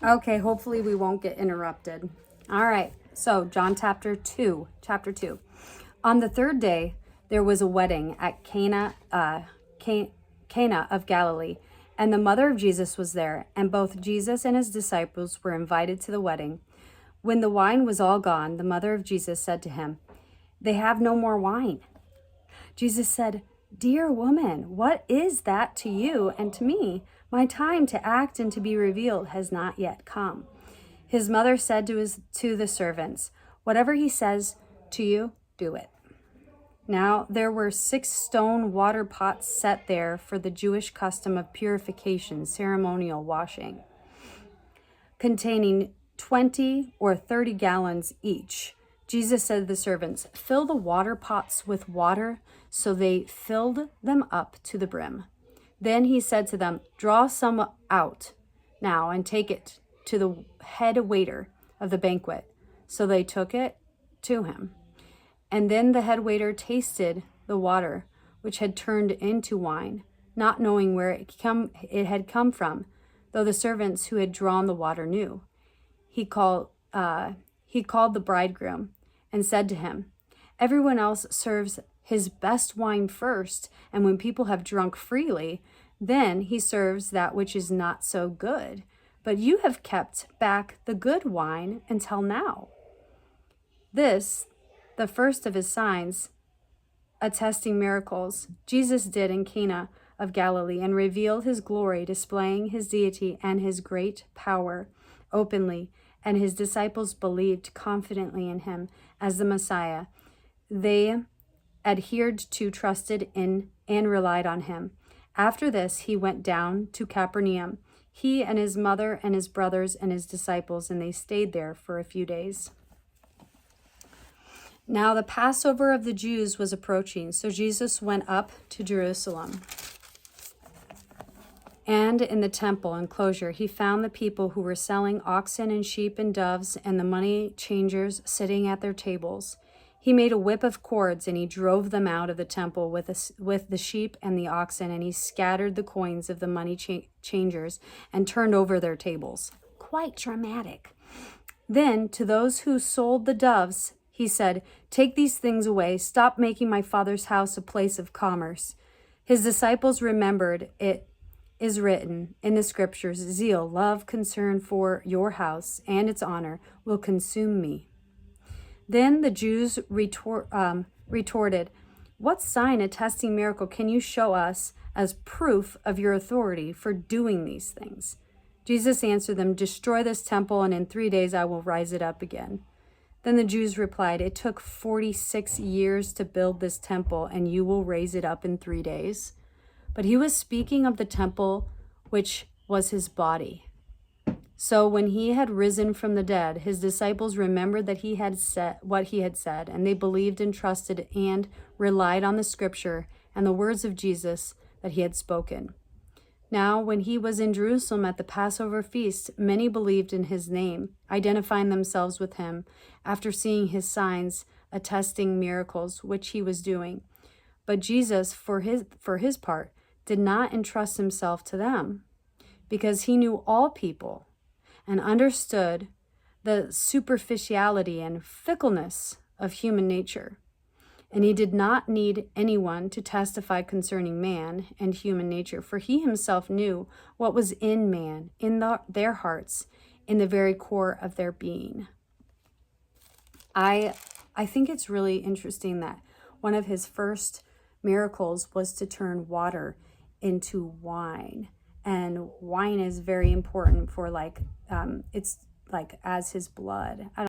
Okay, hopefully we won't get interrupted. All right, so John chapter 2. On the third day, there was a wedding at Cana of Galilee, and the mother of Jesus was there, and both Jesus and his disciples were invited to the wedding. When the wine was all gone, the mother of Jesus said to him, "They have no more wine." Jesus said, "Dear woman, what is that to you and to me? My time to act and to be revealed has not yet come." His mother said to the servants, "Whatever he says to you, do it." Now there were 6 stone water pots set there for the Jewish custom of purification, ceremonial washing, containing 20 or 30 gallons each. Jesus said to the servants, "Fill the water pots with water." So they filled them up to the brim. Then he said to them, "Draw some out now and take it to the head waiter of the banquet." So they took it to him. And then the head waiter tasted the water, which had turned into wine, not knowing where it had come from, though the servants who had drawn the water knew. He called the bridegroom and said to him, "Everyone else serves his best wine first, and when people have drunk freely, then he serves that which is not so good. But you have kept back the good wine until now." This, the first of his signs, attesting miracles, Jesus did in Cana of Galilee and revealed his glory, displaying his deity and his great power openly, and his disciples believed confidently in him as the Messiah. They adhered to, trusted in, and relied on him. After this, he went down to Capernaum, he and his mother and his brothers and his disciples, and they stayed there for a few days. Now the Passover of the Jews was approaching, so Jesus went up to Jerusalem. And in the temple enclosure, he found the people who were selling oxen and sheep and doves, and the money changers sitting at their tables. He made a whip of cords, and he drove them out of the temple with the sheep and the oxen, and he scattered the coins of the money changers and turned over their tables. Quite dramatic. Then to those who sold the doves, he said, "Take these things away. Stop making my Father's house a place of commerce." His disciples remembered it is written in the scriptures, "Zeal, love, concern for your house and its honor will consume me." Then the Jews retorted, "What sign, attesting miracle, can you show us as proof of your authority for doing these things?" Jesus answered them, "Destroy this temple, and in 3 days I will rise it up again." Then the Jews replied, "It took 46 years to build this temple, and you will raise it up in 3 days?" But he was speaking of the temple, which was his body. So when he had risen from the dead, his disciples remembered that he had said what he had said, and they believed and trusted and relied on the scripture and the words of Jesus that he had spoken. Now, when he was in Jerusalem at the Passover feast, many believed in his name, identifying themselves with him after seeing his signs, attesting miracles which he was doing. But Jesus, for his part, did not entrust himself to them, because he knew all people and understood the superficiality and fickleness of human nature. And he did not need anyone to testify concerning man and human nature, for he himself knew what was in man, in their hearts, in the very core of their being. I think it's really interesting that one of his first miracles was to turn water into wine. And wine is very important for it's like as his blood.